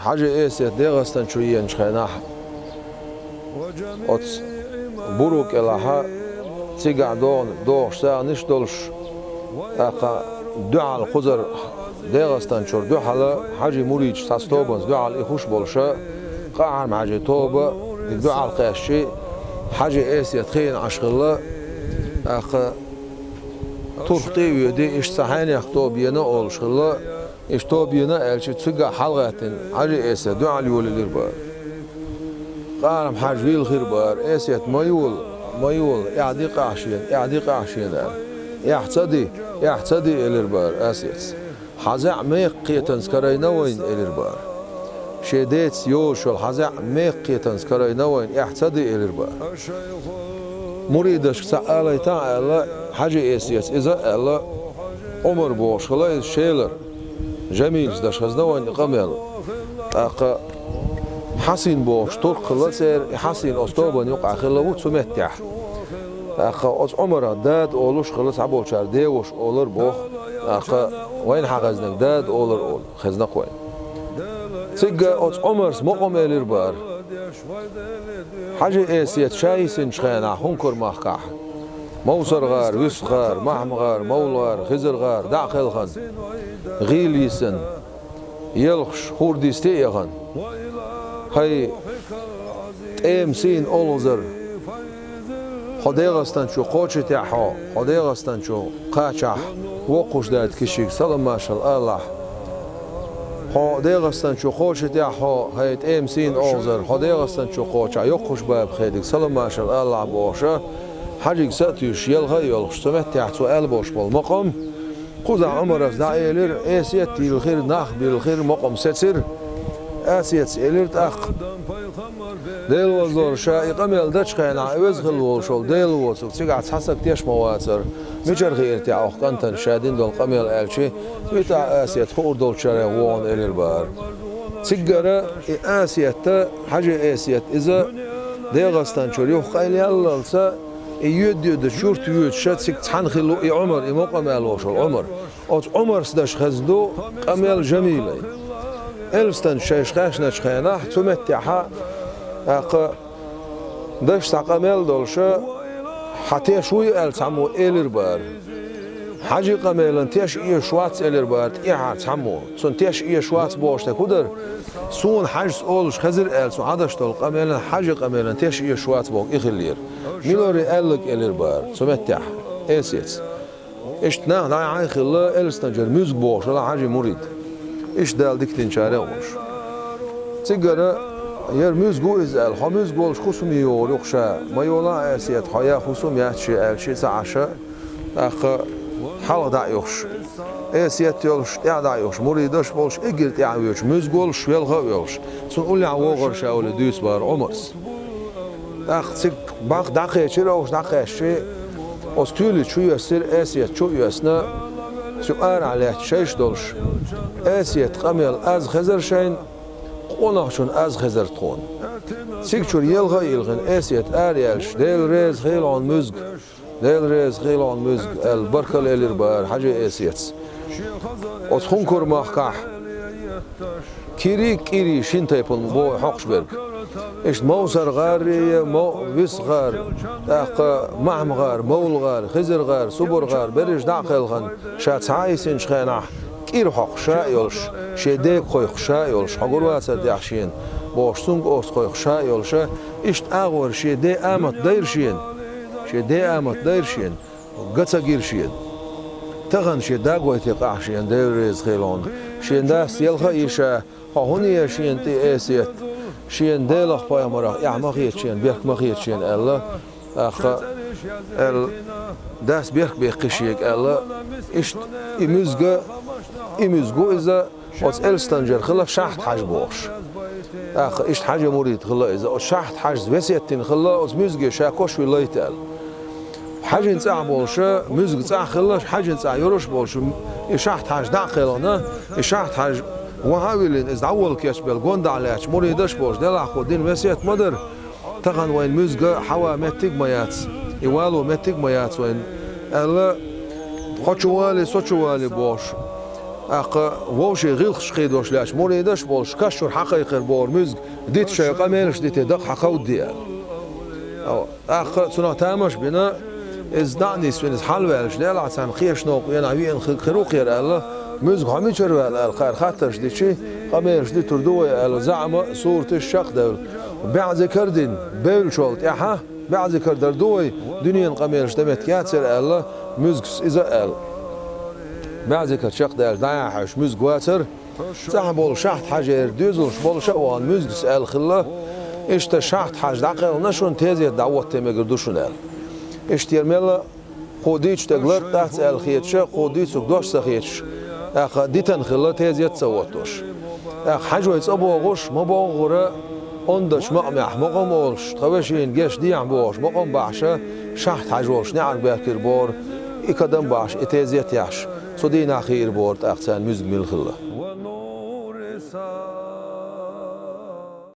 حاجة إسيت ديغستان شوية نشخيناح أتس بروك إلها تيجع دون دوش ساعة نشدلش أقا دعاء الخزر ديغستان شور دعاء حاجة مريج تستوبنز دعاء الإخوش بولشة قاعد معجي توبة دعاء القاشي حاجة إسيت خين عشغلة أقا ترختي ويدي إش صحاني أختوبينا أول شغلة إش توبينا ألشي تسقى حلقاتين حاجة إسيت دعاء اليول الإربار قارم حاج ويل خير بار اسيت مايول اعدي قاشين يحتدي الاربار اسيت حزع ميق قيتنس كراينوين الاربار شديت يوشل حزع ميق قيتنس كراينوين يحتدي الاربار مريدش سألي تعالى حاجة اسيت اذا الله عمر بوش خلاص شيلر جميل داش خزنوين قمل اقا حسين بوش ترك لسر حسين أستوبن يقع خلوه سمتح أخا أص عمره داد أولوش خلص عبول شار ديوش أولر بوخ أخا وين حغزنك داد أول خزنك وين تيجا أص عمرس مقام إلير بار حاجة إسيت شايسين شخينا هنكر محكح موسر غار وسغار محمغار مولغار خزرغار داخل خن غيليسن يلخش خورديستي يغن هاي تأمسين أولزر خديغستان شو قوتش تاعها خديغستان شو قاچح وقوش داد كشيك سلام ما شاء الله خديغستان شو قوتش تاعها هاي تأمسين أولزر خديغستان شو قوتش يقوش باب خيدك سلام ما شاء الله بوشة حاجيك ساتيش يلغى يلغش سمت تاعتو ألبوش بالمقام قوزع عمر دايلر اسيت الخير ناخ بالخير مقام ستر اسيت إليرت أخ ديل وزور شاي قميل دش خينا عوز خلو شول ديل وزور تيجع تحسك تيش مواتر ميجر غير تاع قنتن شادين دول قميل ألشي بتاع اسيت خور دول شارع وون إلير بار تيجرا اسيت حاجة اسيت إذا ديغستان شوريو خيل يلا لسا يود شورت يود شات سك تحن خلو عمر مقام الوشول عمر سداش خزدو قميل جميلة إلستن شاش خاشنا شخينا تمتعها أق دش تقمل دولشة حتى شوي التعمو إلربار حاجي قملن تيش إيه شوات إلربار إيه تعمو سون تيش إيه شوات بوش تكودر سون حاجس أولش خزر سون عدش تول قملن حاجي قملن تيش إيه شوات بوك إخلير ميلوري ألك إلربار تمتع إسيت إشتنا لا يعيخ الله إلستن جر ميوزك بوش ولا حاجي مريد إيش دال دكتين شارع وش تجرا ير مزجو إزال خمس جولش خصوم يور يخشى ما يولا أسيت حياة خصوم يحشي الشيء سعشة أخ حال دا يخش أسيت يلش دا يخش مريدش بولش إجرت يعويش مزجولش يلغى يلش سنقول لي عوغر شاول دوس بار عمرس أخ تك باخ دقيقة شيء روش دقيقة شيء أستولي شو يصير أسيت شو يسنا سؤال عليه شيش دولش أسيت قميل أز خزر شين قناحشون أز خزر تخون سيكشور يلغن أسيت أريالش ديل ريز خيلان مزق البركة الإربار حاجة أسيت أتخون كور مخكح كيري شين تايبون بو حقشبرغ إيش موسر غاري ويس غار معم غار مول غار خزر غار صبر غار برج داخلغن شات عايسين شخينح كير حق شايلش شديك خوي شايلش حقولوا صديحشين بوشتونغ اوست خوي شايلش إيش أغور شدي أمت دايرشين قتاقيرشين تغن شداقوي تقعشين دايريز خيلون شين داس يلخا إيشا هوني شين تي أسيت شين ديلخ بايا مرا يعمخيت شين بيرك مخيت شين ألا أخ داس بيرك بيقشيك ألا إيش إمزجو إذا أص إلستنجر خلا شحت حاج بوش أخ إيش حاجة مريد خلا إذا شحت حاج وسيتين خلا أص مزجي شاكوش ولايتال حاجة نتاع بولشة مزج نتاع خلا حاجة نتاع يروش بولش شحت حاج داخلنا شحت حاج وهاولين إذا أول كاش بالجوند عليش مريدش بوش دلع خودين وسيت مدر تغن وين مزجة حوا متيج ميات يوالو متيج ميات وين ألا خشوالي سوشوالي بوش ووشي غيلخش قيدوش لاش مريدش بولش كشر حقيقة بور مزق ديت شيء قميلش ديت دق حقود ديال سنة تامش بنا إز دعنيس فين إز حلوالش لا عشان خيش نوق ينا وين خروق ير الله مزق همي شروال الخير خاطرش ديت شيء قميلش ديت تردوه الله زعمة صورة الشق دول بعد كردين بيل شولت إحا بعد كردر دوي دنيا قميلش دمت كاتر الله مزق إذا الله بعد كرشق دال داعش مزق واتر صح بول شحت حجر دوزلش بول شوان مزق سأل خلا إشت شحت حج دقيق نشون تيزي دعوة تمجردوشون ال إشت يرملا خوديش تغلط تحت سأل خيتش خوديش سكدوش سخيتش أخ ديتن خلا تيزي تسوتوش أخ حجوة أبو غش ما بغورة أندش مقمح مقام أولش خوشين جيش دي عم بوش مقام بعشة شحت حجوش نعرف باكر بور إقدم باش إتيزيت يعش صدينا خير بورت أحسن مزق من الخلا